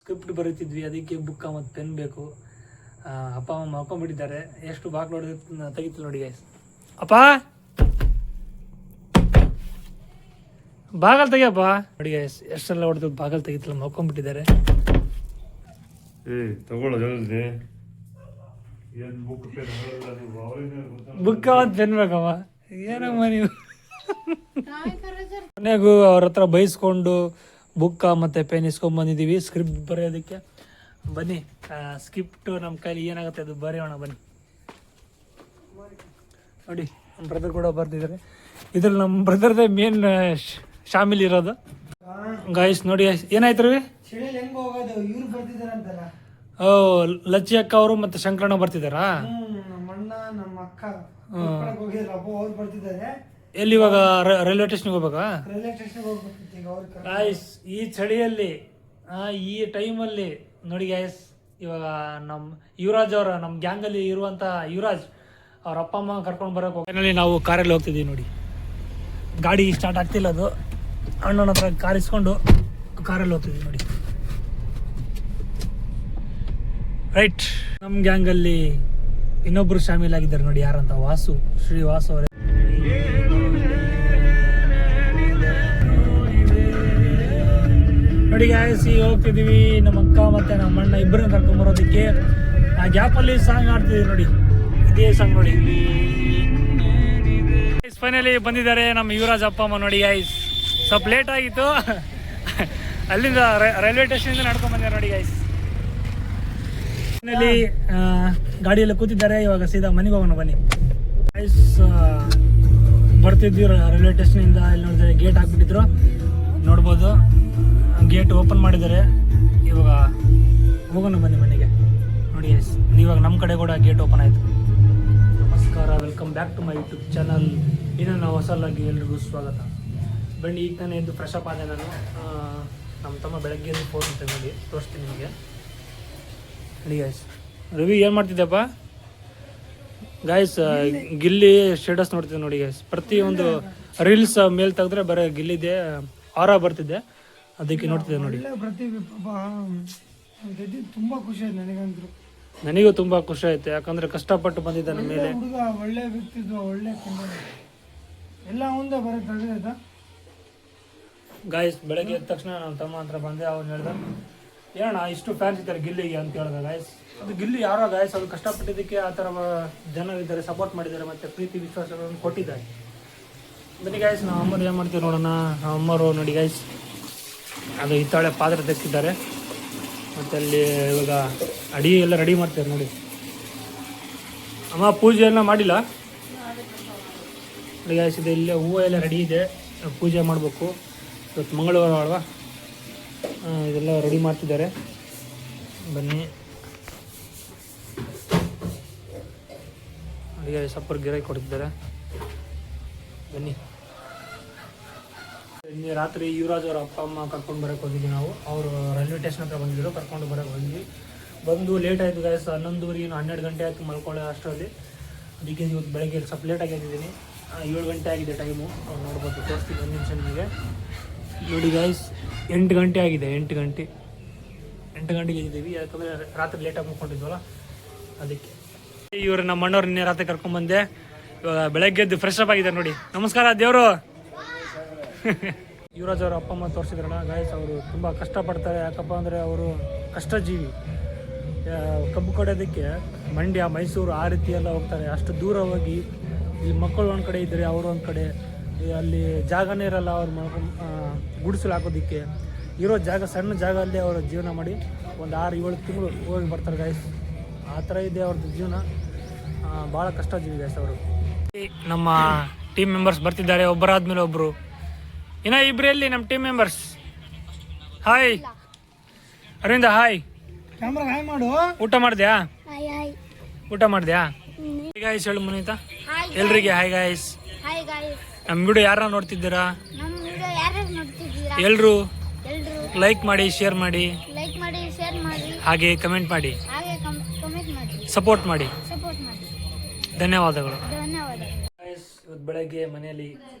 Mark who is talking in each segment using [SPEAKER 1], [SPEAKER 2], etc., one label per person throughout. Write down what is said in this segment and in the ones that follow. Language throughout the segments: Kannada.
[SPEAKER 1] ಸ್ಕ್ರಿಪ್ಟ್ ಬರೀತಿದ್ವಿ, ಅದಕ್ಕೆ ಬುಕ್ಕ ಮತ್ತು ಪೆನ್ ಬೇಕು. ಅಪ್ಪ ಅಮ್ಮ ಮಲ್ಕೊಂಡ್ಬಿಟ್ಟಿದ್ದಾರೆ. ಎಷ್ಟು ಬಾಕ್ಲು ಹೊಡೆದು ತೆಗಿತಿಲ್ಲ ನೋಡಿ ಗೈಸ್. ಅಪ್ಪ ಬಾಗಲ್ ತೆಗಿಯಪ್ಪ ನೋಡಿ ಗೈಸ್, ಎಷ್ಟೆಲ್ಲ ಹೊಡೆದು ಬಾಗಲ್ ತೆಗಿತಿಲ್ಲ, ಮಲ್ಕೊಂಡ್ಬಿಟ್ಟಿದ್ದಾರೆ. ಬುಕ್ಕ ಮತ್ತು ಪೆನ್ ಬೇಕಮ್ಮ, ಏನಮ್ಮ ನೀವು. ಕೊನೆಗೂ ಅವ್ರ ಹತ್ರ ಬೈಸ್ಕೊಂಡು ಬುಕ್ಕ ಮತ್ತು ಪೆನ್ ಇಸ್ಕೊಂಡ್ ಬಂದಿದ್ದೀವಿ ಸ್ಕ್ರಿಪ್ಟ್ ಬರೆಯೋದಕ್ಕೆ. ಬನ್ನಿ, ಸ್ಕ್ರಿಪ್ಟ್ ನಮ್ಮ ಕೈಲಿ ಏನಾಗುತ್ತೆ ಅದು ಬರೆಯೋಣ ಬನ್ನಿ. ನೋಡಿ ನಮ್ಮ ಬ್ರದರ್ ಕೂಡ ಬರ್ತಿದ್ದಾರೆ. ಇದ್ರಲ್ಲಿ ನಮ್ಮ ಬ್ರದರ್ದೇ ಮೇನ್ ಶಾಮಿಲ್ ಇರೋದು ಗಾಯ್ಸ್. ನೋಡಿ ಏನಾಯ್ತು ರೀ, ಓ ಲಚ್ಚಿ ಅಕ್ಕ ಅವರು ಮತ್ತೆ ಶಂಕರಣ್ಣ ಬರ್ತಿದ್ದಾರಾ? ಎಲ್ಲಿ ಇವಾಗ ರೈಲ್ವೆ ಸ್ಟೇಷನ್ಗೆ ಹೋಗ್ಬೇಕಾ? ಗಾಯ್ಸ್ ಈ ಚಳಿಯಲ್ಲಿ ಈ ಟೈಮಲ್ಲಿ ನೋಡಿ ಗಾಯ್ಸ್, ಇವಾಗ ನಮ್ಮ ಯುವರಾಜ್ ಅವರ ನಮ್ಮ ಗ್ಯಾಂಗಲ್ಲಿ ಇರುವಂಥ ಯುವರಾಜ್ ಅವ್ರ ಅಪ್ಪ ಅಮ್ಮ ಕರ್ಕೊಂಡು ಬರೋಕೆ ಫೈನಲಿ ನಾವು ಕಾರಲ್ಲಿ ಹೋಗ್ತಿದ್ದೀವಿ. ನೋಡಿ ಗಾಡಿ ಸ್ಟಾರ್ಟ್ ಆಗ್ತಿಲ್ಲ, ಅದು ಅಣ್ಣನ ಹತ್ರ ಕಾರ್ ಇಸ್ಕೊಂಡು ಕಾರಲ್ಲಿ ಹೋಗ್ತಿದ್ದೀವಿ ನೋಡಿ. ರೈಟ್, ನಮ್ಮ ಗ್ಯಾಂಗಲ್ಲಿ ಇನ್ನೊಬ್ರು ಶಾಮೀಲ್ ಆಗಿದ್ದಾರೆ ನೋಡಿ, ಯಾರಂತ ವಾಸು, ಶ್ರೀ ವಾಸು ಅವರೇ. ನೋಡಿ ಗಾಯ್ಸ್, ಈಗ ಹೋಗ್ತಿದ್ದೀವಿ ನಮ್ಮ ಅಕ್ಕ ಮತ್ತೆ ನಮ್ಮ ಅಣ್ಣ ಇಬ್ಬರನ್ನ ಕರ್ಕೊಂಡ್ ಬರೋದಕ್ಕೆ. ಆ ಗ್ಯಾಪಲ್ಲಿ ಸಾಂಗ್ ಆಡ್ತಿದ್ದೀವಿ ನೋಡಿ, ಇದೇ ಸಾಂಗ್ ನೋಡಿ. ಫೈನಲಿ ಬಂದಿದ್ದಾರೆ ನಮ್ಮ ಯುವರಾಜ್ ಅಪ್ಪ ಅಮ್ಮ. ನೋಡಿ ಗಾಯ್ಸ್, ಸ್ವಲ್ಪ ಲೇಟ್ ಆಗಿತ್ತು, ಅಲ್ಲಿಂದ ರೈಲ್ವೆ ಸ್ಟೇಷನಿಂದ ನಡ್ಕೊಂಡ್ ಬಂದಿದ್ದಾರೆ ನೋಡಿ ಗಾಯ್ಸ್. ಫೈನಲಿ ಗಾಡಿಯಲ್ಲಿ ಕೂತಿದ್ದಾರೆ, ಇವಾಗ ಸೀದಾ ಮನೆಗೆ ಹೋಗೋಣ ಬನ್ನಿ ಗಾಯ್ಸ್. ಬರ್ತಿದ್ವಿ ರೈಲ್ವೆ ಸ್ಟೇಷನಿಂದ, ಇಲ್ಲಿ ನೋಡಿದ್ರೆ ಗೇಟ್ ಹಾಕ್ಬಿಟ್ಟಿದ್ರು ನೋಡ್ಬೋದು. ಗೇಟ್ ಓಪನ್ ಮಾಡಿದ್ದಾರೆ, ಇವಾಗ ಹೋಗೋಣ ಬನ್ನಿ ಮನೆಗೆ. ನೋಡಿ ಗಾಯ್ಸ್, ಇವಾಗ ನಮ್ಮ ಕಡೆ ಕೂಡ ಗೇಟ್ ಓಪನ್ ಆಯಿತು. ನಮಸ್ಕಾರ, welcome back to my YouTube channel. ಇನ್ನೊಂದು ಹೊಸಲಾಗಿ ಎಲ್ರಿಗೂ ಸ್ವಾಗತ. ಬನ್ನಿ, ಈಗ ತಾನೇ ಎದ್ದು ಫ್ರೆಶ್ ಅಪ್ ಆದೆ ನಾನು. ನಮ್ಮ ತಮ್ಮ ಬೆಳಗ್ಗೆ ಫೋನ್ ಅಂತ ನೋಡಿ ತೋರಿಸ್ತೀನಿ ನಿಮಗೆ. ನೋಡಿ ಗಾಯ್ಸ್, ರವಿ ಏನು ಮಾಡ್ತಿದ್ದೆಪ್ಪ? ಗಾಯ್ಸ್ ಗಿಲ್ಲಿ ಸ್ಟೇಟಸ್ ನೋಡ್ತಿದ್ದೆ ನೋಡಿ ಗಾಯ್ಸ್. ಪ್ರತಿಯೊಂದು ರೀಲ್ಸ್ ಮೇಲೆ ತೆಗೆದ್ರೆ ಬರೀ ಗಿಲ್ಲಿದೆ ಆರ ಬರ್ತಿದ್ದೆ, ಅದಕ್ಕೆ ನೋಡ್ತಿದ್ದೆ ನೋಡಿ.
[SPEAKER 2] ತುಂಬಾ ಖುಷಿ ಆಯ್ತು ನನಗಂತೂ.
[SPEAKER 1] ನನಗೂ ತುಂಬಾ ಖುಷಿ ಆಯ್ತು, ಯಾಕಂದ್ರೆ ಕಷ್ಟಪಟ್ಟು ಬಂದಿದ್ದಾನೆ ಮೇಲೆ.
[SPEAKER 2] ಹುಡುಗ ಒಳ್ಳೆ ವ್ಯಕ್ತಿತ್ವ, ಒಳ್ಳೆ ಎಲ್ಲ ಮುಂದೆ ಬರುತ್ತೆ.
[SPEAKER 1] ಗಾಯ್ಸ್ ಬೆಳಗ್ಗೆ ಎದ್ದ ತಕ್ಷಣ ನಮ್ಮ ತಮ್ಮ ಹತ್ರ ಬಂದೆ. ಅವ್ನು ಹೇಳ್ದ, ಏನಣ್ಣ ಇಷ್ಟು ಫ್ಯಾನ್ಸ್ ಇದ್ದಾರೆ ಗಿಲ್ಲಿಗೆ ಅಂತ ಹೇಳ್ದ. ಗಾಯ್ಸ್ ಅದು ಗಿಲ್ಲಿ ಯಾರೋ ಗಾಯ್ಸ್, ಅದು ಕಷ್ಟಪಟ್ಟಿದ್ದಕ್ಕೆ ಆ ಥರ ಜನ ಇದ್ದಾರೆ, ಸಪೋರ್ಟ್ ಮಾಡಿದ್ದಾರೆ, ಮತ್ತು ಪ್ರೀತಿ ವಿಶ್ವಾಸಗಳನ್ನು ಕೊಟ್ಟಿದ್ದಾರೆ. ಬನ್ನಿ ಗಾಯ್ಸ್, ನಾವು ಅಮ್ಮರು ಏನು ಮಾಡ್ತೀವಿ ನೋಡೋಣ. ನಾವು ಅಮ್ಮರು ನೋಡಿ ಗಾಯ್ಸ್, ಅದು ಹಿತ್ತಾಳೆ ಪಾತ್ರೆ ತೆಗ್ಸಿದ್ದಾರೆ, ಮತ್ತು ಅಲ್ಲಿ ಇವಾಗ ಅಡಿಗೆ ಎಲ್ಲ ರೆಡಿ ಮಾಡ್ತಾರೆ ನೋಡಿ. ಅಮ್ಮ ಪೂಜೆ ಎಲ್ಲ ಮಾಡಿಲ್ಲ ನೋಡಿ ಗಾಯ್ಸ್. ಇದೆ ಇಲ್ಲೇ ಹೂವು ಎಲ್ಲ ರೆಡಿ ಇದೆ, ಪೂಜೆ ಮಾಡಬೇಕು. ಇವತ್ತು ಮಂಗಳವಾರ ಅಲ್ವಾ, ಇದೆಲ್ಲ ರೆಡಿ ಮಾಡ್ತಿದ್ದಾರೆ. ಬನ್ನಿ ಅಡಿಗೆ ಸಪ್ಪರ್ ಗಿರಾಕಿ ಕೊಡ್ತಿದ್ದಾರೆ. ಬನ್ನಿ. ನಿನ್ನೆ ರಾತ್ರಿ ಯುವರಾಜ್ ಅವರ ಅಪ್ಪ ಅಮ್ಮ ಕರ್ಕೊಂಡು ಬರೋಕ್ಕೆ ಹೋಗಿದ್ವಿ ನಾವು. ಅವರು ರೈಲ್ವೆ ಸ್ಟೇಷನ್ ಹತ್ರ ಬಂದಿದ್ರು, ಕರ್ಕೊಂಡು ಬರೋಕ್ಕೆ ಹೋಗಿದ್ವಿ. ಬಂದು ಲೇಟ್ ಆಯಿತು ಗಾಯ್ಸ್, 11:30 12 ಗಂಟೆ ಆಯಿತು ಮಲ್ಕೊಳ್ಳೋ ಅಷ್ಟರಲ್ಲಿ. ಅದಕ್ಕೆ ಇವತ್ತು ಬೆಳಗ್ಗೆ ಸ್ವಲ್ಪ ಲೇಟಾಗಿ ಆಗಿದ್ದೀನಿ. 7 ಗಂಟೆ ಆಗಿದೆ ಟೈಮು, ನೋಡ್ಬೋದು, ತೋರಿಸ್ತೀನಿ ಒಂದು ನಿಮಿಷ ನಿಮಗೆ. ನೋಡಿ ಗಾಯ್ಸ್, 8 ಗಂಟೆ ಆಗಿದೆ. 8 ಗಂಟೆಗೆ ಇದ್ದೀವಿ, ಯಾಕಂದರೆ ರಾತ್ರಿ ಲೇಟಾಗಿ ಮುಗ್ಕೊಂಡಿದ್ವಲ್ಲ ಅದಕ್ಕೆ. ಇವರು ನಮ್ಮ ಅಣ್ಣವ್ರು ನಿನ್ನೆ ರಾತ್ರಿ ಕರ್ಕೊಂಡ್ಬಂದೆ. ಇವಾಗ ಬೆಳಗ್ಗೆ ಎದ್ದು ಫ್ರೆಶ್ ಅಪ್ ಆಗಿದ್ದಾರೆ ನೋಡಿ. ನಮಸ್ಕಾರ ದೇವರು. ಯುವರಾಜ್ ಅವರ ಅಪ್ಪ ಅಮ್ಮ ತೋರಿಸಿದ್ರಲ್ಲ ಗಾಯ್ಸ್, ಅವರು ತುಂಬ ಕಷ್ಟಪಡ್ತಾರೆ. ಯಾಕಪ್ಪ ಅಂದರೆ ಅವರು ಕಷ್ಟಜೀವಿ. ಕಬ್ಬು ಕಡಿಯೋದಕ್ಕೆ ಮಂಡ್ಯ, ಮೈಸೂರು ಆ ರೀತಿ ಎಲ್ಲ ಹೋಗ್ತಾರೆ. ಅಷ್ಟು ದೂರ ಹೋಗಿ ಇಲ್ಲಿ ಮಕ್ಕಳು ಒಂದು ಕಡೆ ಇದ್ದರೆ ಅವರು ಒಂದು ಕಡೆ, ಅಲ್ಲಿ ಜಾಗನೇ ಇರಲ್ಲ ಅವ್ರು ಗುಡಿಸಲು ಹಾಕೋದಕ್ಕೆ. ಇರೋ ಜಾಗ ಸಣ್ಣ ಜಾಗ ಅಲ್ಲೇ ಅವರು ಜೀವನ ಮಾಡಿ ಒಂದು 6-7 ತಿಂಗಳು ಹೋಗಿ ಬರ್ತಾರೆ ಗಾಯ್ಸ್. ಆ ಥರ ಇದೆ ಅವ್ರದ್ದು ಜೀವನ. ಭಾಳ ಕಷ್ಟ ಜೀವಿ ಗಾಯ್ಸ್ ಅವರು. ನಮ್ಮ ಟೀಮ್ ಮೆಂಬರ್ಸ್ ಬರ್ತಿದ್ದಾರೆ, ಒಬ್ಬರಾದ್ಮೇಲೆ ಒಬ್ಬರು. ಇನ್ನು ಇಬ್ಬರು ಎಲ್ಲಿ ನಮ್ಮ team members? Hi Aravind, hi.
[SPEAKER 2] Hi ಮಾಡು.
[SPEAKER 1] ಊಟ ಮಾಡಿದ್ಯಾ? ಗಾಯ್ಸ್ ಹೇಳು ಮುನೀತಾ ಎಲ್ರಿಗೆ ಹಾಯ್ ಗಾಯ್ಸ್. ನಮ್ಮ ವಿಡಿಯೋ ಯಾರ ನೋಡ್ತಿದ್ದೀರಾ? ಎಲ್ರು ಲೈಕ್ ಮಾಡಿ, ಶೇರ್ ಮಾಡಿ, ಹಾಗೆ ಕಮೆಂಟ್ ಮಾಡಿ, ಸಪೋರ್ಟ್ ಮಾಡಿ. ಧನ್ಯವಾದಗಳು. ಇವತ್ತು ಬೆಳಗ್ಗೆ ಮನೆಯಲ್ಲಿ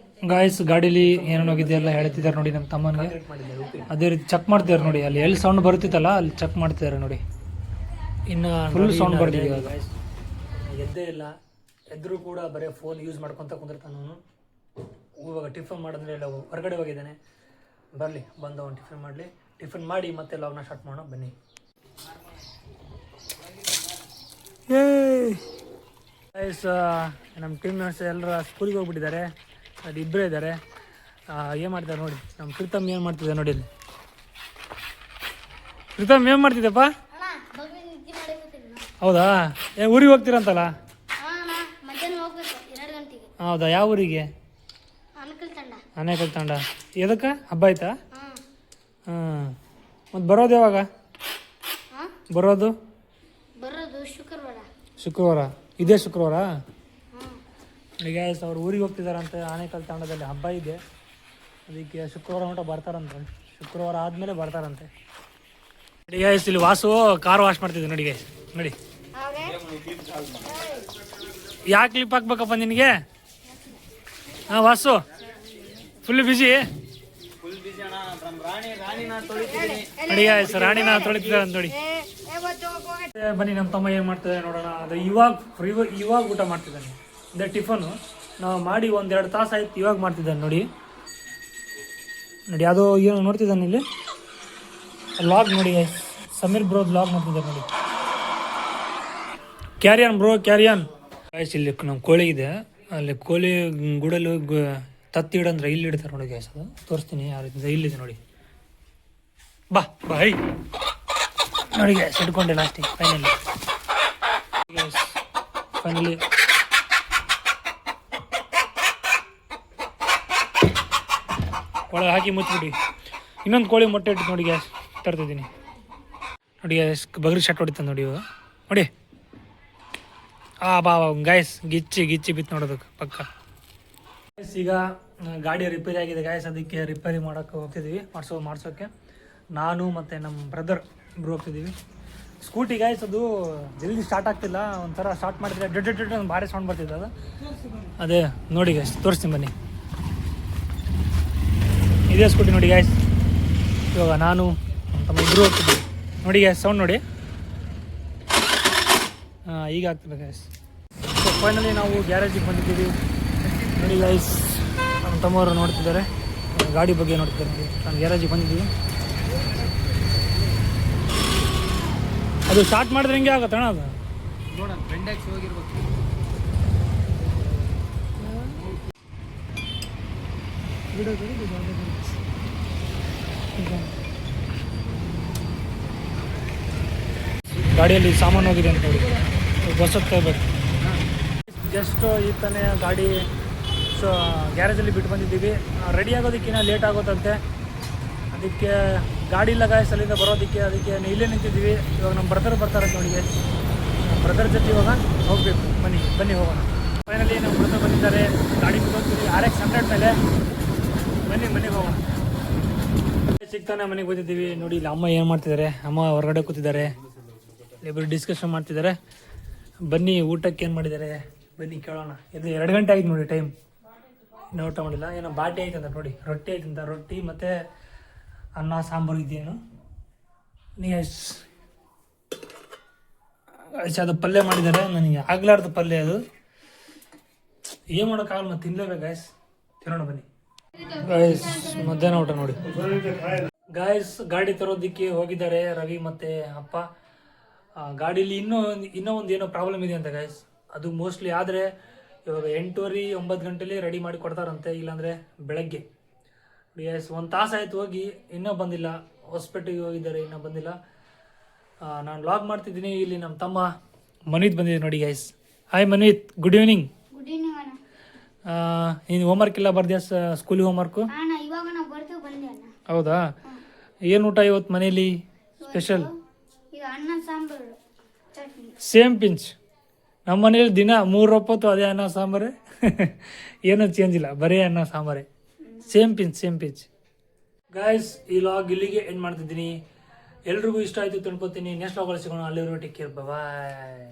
[SPEAKER 1] ಗಾಯ್ಸ್ ಗಾಡೀಲಿ ಏನೇನು ಹೋಗಿದೆ ಎಲ್ಲ ಹೇಳ್ತಿದ್ದಾರೆ ನೋಡಿ ನಮ್ಮ ತಮ್ಮನಿಗೆ. ಅದೇ ರೀತಿ ಚೆಕ್ ಮಾಡ್ತಿದ್ದಾರೆ ನೋಡಿ, ಅಲ್ಲಿ ಎಲ್ಲಿ ಸೌಂಡ್ ಬರುತ್ತಿತ್ತಲ್ಲ ಅಲ್ಲಿ ಚೆಕ್ ಮಾಡ್ತಿದ್ದಾರೆ ನೋಡಿ. ಇನ್ನು ಫುಲ್ ಸೌಂಡ್ ಬರ್ತಿದೆ ಗಾಯ್ಸ್. ಎದ್ದೇ ಇಲ್ಲ, ಎದ್ರು ಕೂಡ ಬರೀ ಫೋನ್ ಯೂಸ್ ಮಾಡ್ಕೊತ ಕುಂದಿರ್ತಾನೆ ಅವನು. ಇವಾಗ ಟಿಫನ್ ಮಾಡಿದ್ರೆ ಎಲ್ಲ ಹೊರಗಡೆ ಹೋಗಿದ್ದಾನೆ. ಬರಲಿ, ಬಂದು ಅವ್ನು ಟಿಫನ್ ಮಾಡಲಿ. ಟಿಫನ್ ಮಾಡಿ ಮತ್ತೆ ಲಾಗ್ನ ಸ್ಟಾರ್ಟ್ ಮಾಡೋಣ ಬನ್ನಿ. ಗೈಸ್ ನಮ್ಮ ಟೀಮ್ ಮೆಂಬರ್ಸ್ ಎಲ್ಲರ ಸ್ಕೂಲಿಗೆ ಹೋಗ್ಬಿಟ್ಟಿದ್ದಾರೆ. ಅದು ಇಬ್ಬರೇ ಇದ್ದಾರೆ. ಏನು ಮಾಡ್ತಾರೆ ನೋಡಿ, ನಮ್ಮ ಪ್ರೀತಮ್ ಏನು ಮಾಡ್ತಿದ್ದೆ ನೋಡಿ ಇಲ್ಲಿ. ಪ್ರೀತಮ್ ಏನು ಮಾಡ್ತಿದ್ದೆಪ್ಪ? ಹೌದಾ, ಊರಿಗೆ ಹೋಗ್ತೀರಂತಲ್ಲ? ಹೌದಾ, ಯಾವ ಊರಿಗೆ? ಆನೇಕಲ್ ತಂಡ. ಎದಕ್ಕೆ ಹಬ್ಬ ಆಯ್ತಾ? ಹಾಂ, ಮತ್ತು ಬರೋದು ಯಾವಾಗ? ಬರೋದು ಶುಕ್ರವಾರ. ಇದೇ ಶುಕ್ರವಾರ? ಈಗ ಅವ್ರು ಊರಿಗೆ ಹೋಗ್ತಿದಾರಂತೆ. ಆನೇಕಲ್ ತಾಂಡದಲ್ಲಿ ಹಬ್ಬ ಇದೆ, ಅದಕ್ಕೆ ಶುಕ್ರವಾರ ಮಟ್ಟ ಬರ್ತಾರಂತೆ. ಶುಕ್ರವಾರ ಆದಮೇಲೆ ಬರ್ತಾರಂತೆ. ನೋಡಿ ಗೈಸ್, ಇಲ್ಲಿ ವಾಸು ಕಾರ್ ವಾಶ್ ಮಾಡ್ತಿದ್ದೆ ನೋಡಿ ಗೈಸ್. ನೋಡಿ, ಯಾಕೆ ಕ್ಲಿಪ್ ಹಾಕ್ಬೇಕಪ್ಪ ನಿನಗೆ? ಹಾಂ ವಾಸು, ಫುಲ್ ಬಿಸಿ ನೋಡಿ ಗೈಸ್. ರಾಣಿನ ತೊಳಿತಿದ್ದಾರೆ ಅಂತ ನೋಡಿ. ಬನ್ನಿ ನಮ್ಮ ತಮ್ಮ ಏನು ಮಾಡ್ತಿದ್ದಾರೆ ನೋಡೋಣ. ಅದು ಇವಾಗ ಊಟ ಮಾಡ್ತಿದ್ದಾನೆ. ಅದೇ ಟಿಫನು ನಾವು ಮಾಡಿ 1-2 ತಾಸು ಆಯ್ತು, ಇವಾಗ ಮಾಡ್ತಿದ್ದಾನೆ ನೋಡಿ. ನೋಡಿ ಅದು ಏನು ನೋಡ್ತಿದ್ದಾನೆ ಇಲ್ಲಿ, ಲಾಗ್ ನೋಡಿ ಗೈಸ್. ಸಮೀರ್ ಬ್ರೋ ಲಾಗ್ ಮಾಡ್ತಿದ್ದಾರೆ ನೋಡಿ. Carry on bro, carry on guys. ಇಲ್ಲಿ ನಮ್ಮ ಕೋಳಿ ಇದೆ, ಅಲ್ಲಿ ಕೋಳಿ ಗುಡಲು ತತ್ತಿ ಇಡಂದ್ರೆ ಇಲ್ಲಿ ಇಡ್ತಾರೆ ನೋಡಿ ಗೈಸ್. ಅದು ತೋರಿಸ್ತೀನಿ ಯಾವ ರೀತಿ ಇಲ್ಲಿದೆ ನೋಡಿ. ಬಾ ಹೈ ನೋಡಿ ಗೈಸ್, ಹಿಡ್ಕೊಂಡೆ ಲಾಸ್ಟಿಗೆ ಫೈನಲಿ. ಒಳಗೆ ಹಾಕಿ ಮುಚ್ಚಿಬಿಟ್ಟು ಇನ್ನೊಂದು ಕೋಳಿ ಮೊಟ್ಟೆ ಇಟ್ಟು ನೋಡಿ ಗ್ಯಾಸ್ ತರ್ತಿದ್ದೀನಿ ನೋಡಿ ಗ್ಯಾಸ್. ಬಗ್ರಿ ಶರ್ಟ್ ಹೊಡಿತಾನೆ ನೋಡಿ ಇವಾಗ ನೋಡಿ. ಬಾ ಗಾಯಸ್, ಗಿಚ್ಚಿ ಬಿತ್ತು ನೋಡೋದಕ್ಕೆ ಪಕ್ಕ. ಈಗ ಗಾಡಿ ರಿಪೇರಿ ಆಗಿದೆ ಗಾಯಸ್, ಅದಕ್ಕೆ ರಿಪೇರಿ ಮಾಡೋಕ್ಕೆ ಹೋಗ್ತಿದ್ದೀವಿ, ಮಾಡ್ಸೋಕ್ಕೆ. ನಾನು ಮತ್ತು ನಮ್ಮ ಬ್ರದರ್ ಇಬ್ಬರು ಹೋಗ್ತಿದ್ದೀವಿ. ಸ್ಕೂಟಿ ಗಾಯಸ್, ಅದು ಜಲ್ದಿ ಸ್ಟಾರ್ಟ್ ಆಗ್ತಿಲ್ಲ. ಒಂಥರ ಸ್ಟಾರ್ಟ್ ಮಾಡಿದ್ರೆ ಡೆಡ್ ಒಂದು ಭಾರಿ ಸೌಂಡ್ ಬರ್ತಿದೆ ಅದು. ಅದೇ ನೋಡಿ ಗಾಯಸ್, ತೋರಿಸ್ತೀನಿ ಬನ್ನಿ. ಇದೇ ಸ್ಕೂಟಿ ನೋಡಿ ಗಾಯಸ್. ಇವಾಗ ನಾನು ನಮ್ಮ ಇಬ್ಬರು ಹೋಗ್ತಿದ್ದೀವಿ ನೋಡಿ ಗಾಯಸ್. ಸೌಂಡ್ ನೋಡಿ, ಈಗ ಆಗ್ತದೆ ಗಾಯಸ್. ಸೊ ಫೈನಲಿ ನಾವು ಗ್ಯಾರೇಜಿಗೆ ಬಂದಿದ್ದೀವಿ ನೋಡಿ ಗಾಯಸ್. ನಮ್ಮ ತಮ್ಮವರು ನೋಡ್ತಿದ್ದಾರೆ, ಗಾಡಿ ಬಗ್ಗೆ ನೋಡ್ತಿದ್ದಾರೆ ನೋಡಿ. ನಾನು ಗ್ಯಾರೇಜಿಗೆ ಬಂದಿದ್ದೀವಿ. ಅದು ಸ್ಟಾರ್ಟ್ ಮಾಡಿದ್ರೆ ಹೆಂಗೆ ಆಗುತ್ತೆ ಅಣ್ಣ? ಅದು
[SPEAKER 3] ನೋಡೋಣ, ಬೆಂಡೆಕ್ಸ್ ಹೋಗಿರ್ಬೇಕು.
[SPEAKER 1] ಗಾಡಿಯಲ್ಲಿ ಸಾಮಾನು ಹೋಗಿದೆ ಅಂತ ಹೇಳಿ ಹೊಸಕ್ಕೆ ಹೋಗ್ಬೇಕು. ಜಸ್ಟ್ ಈ ತಾನೇ ಗಾಡಿ ಗ್ಯಾರೇಜಲ್ಲಿ ಬಿಟ್ಟು ಬಂದಿದ್ದೀವಿ. ರೆಡಿ ಆಗೋದಕ್ಕಿಂತ ಲೇಟ್ ಆಗೋದಂತೆ, ಅದಕ್ಕೆ ಗಾಡಿ ಇಲ್ಲ ಗಾಯಸ್ ಅಲ್ಲಿಂದ ಬರೋದಕ್ಕೆ. ಅದಕ್ಕೆ ಇಲ್ಲೇ ನಿಂತಿದ್ದೀವಿ. ಇವಾಗ ನಮ್ಮ ಬ್ರದರ್ ಬರ್ತಾರೆ ನೋಡಿ. ನಮ್ಮ ಬ್ರದರ್ ಜೊತೆ ಇವಾಗ ಹೋಗಬೇಕು. ಬನ್ನಿ ಹೋಗೋಣ. ಫೈನಲಿ ನಮ್ಮ ಬ್ರದರ್ ಬಂದಿದ್ದಾರೆ. ಗಾಡಿ ಬಿಟ್ಟು ಹೋಗ್ತೀವಿ RX 100 ಮೇಲೆ. ಬನ್ನಿ ಮನೆಗೆ ಹೋಗೋಣ. ಸಿಗ್ತಾನೆ ಮನೆಗೆ ಬಂದಿದ್ದೀವಿ ನೋಡಿ. ಇಲ್ಲಿ ಅಮ್ಮ ಏನು ಮಾಡ್ತಿದ್ದಾರೆ, ಅಮ್ಮ ಹೊರಗಡೆ ಕೂತಿದ್ದಾರೆ, ಇಬ್ಬರು ಡಿಸ್ಕಷನ್ ಮಾಡ್ತಿದ್ದಾರೆ. ಬನ್ನಿ ಊಟಕ್ಕೆ ಏನು ಮಾಡಿದ್ದಾರೆ ಬನ್ನಿ ಕೇಳೋಣ. ಇದು 2 ಗಂಟೆ ಆಗಿದೆ ನೋಡಿ ಟೈಮ್, ಇನ್ನೂ ಊಟ ಮಾಡಿಲ್ಲ. ಏನೋ ಬಾಟಿ ಆಯ್ತಂತ ನೋಡಿ, ರೊಟ್ಟಿ ಆಯ್ತಂತ. ರೊಟ್ಟಿ ಮತ್ತು ಅನ್ನ ಸಾಂಬಾರು ಇದೆಯೇನು ಅದು ಪಲ್ಯ ಮಾಡಿದ್ದಾರೆ. ನನಗೆ ಆಗ್ಲಾರ್ದು ಪಲ್ಯ ಅದು, ಏನು ಮಾಡೋಕ್ಕಾಗಲ್ಲ, ನಾನು ತಿನ್ನಲೇಬೇಕು ಗಾಯಸ್. ತಿನ್ನೋಣ ಬನ್ನಿ ಗಾಯಸ್. ಮಧ್ಯಾಹ್ನ ಊಟ ನೋಡಿ ಗಾಯಸ್. ಗಾಡಿ ತರೋದಕ್ಕೆ ಹೋಗಿದ್ದಾರೆ ರವಿ ಮತ್ತು ಅಪ್ಪ. ಗಾಡೀಲಿ ಇನ್ನೂ ಒಂದು ಏನೋ ಪ್ರಾಬ್ಲಮ್ ಇದೆ ಅಂತ ಗಾಯಸ್. ಅದು ಮೋಸ್ಟ್ಲಿ ಆದರೆ ಇವಾಗ 8:30-9 ಗಂಟೆಲಿ ರೆಡಿ ಮಾಡಿ ಕೊಡ್ತಾರಂತೆ, ಇಲ್ಲಾಂದರೆ ಬೆಳಗ್ಗೆ. ಗಾಯಸ್ 1 ತಾಸು ಆಯಿತು ಹೋಗಿ, ಇನ್ನೂ ಬಂದಿಲ್ಲ. ಹಾಸ್ಪಿಟ್ಲಿಗೆ ಹೋಗಿದ್ದಾರೆ, ಇನ್ನೂ ಬಂದಿಲ್ಲ. ನಾನು ಲಾಗ್ ಮಾಡ್ತಿದ್ದೀನಿ. ಇಲ್ಲಿ ನಮ್ಮ ತಮ್ಮ ಮನೀತ್ ಬಂದಿದೆ ನೋಡಿ guys. Hi Manith, good evening. ನೀನು ಹೋಮ್ವರ್ಕ್ ಇಲ್ಲ ಬರ್ದ್ಯಾ? ಸ್ಕೂಲಿಗೆ ಹೋಮ್ವರ್ಕು? ಹೌದಾ? ಏನು ಊಟ ಇವತ್ತು ಮನೇಲಿ ಸ್ಪೆಷಲ್? Same pinch. ನಮ್ಮ ಮನೇಲಿ ದಿನ 3 ಒಪ್ಪತ್ತು ಅದೇ ಅನ್ನ ಸಾಂಬಾರೇ. ಏನೂ ಚೇಂಜ್ ಇಲ್ಲ, ಬರೀ ಅನ್ನ ಸಾಂಬಾರೇ. Same pinch guys. ಈ ಲಾಗ್ ಇಲ್ಲಿಗೆ ಎಂಡ್ ಮಾಡ್ತಿದ್ದೀನಿ. ಎಲ್ರಿಗೂ ಇಷ್ಟ ಆಯಿತು ತಿಳ್ಕೊತೀನಿ. ನೆಕ್ಸ್ಟ್ ಲಾಗಲ್ಲಿ ಸಿಗೋಣ. ಅಲ್ಲಿರೋ ಟೇಕ್ ಕೇರ್, ಬಾಯ್.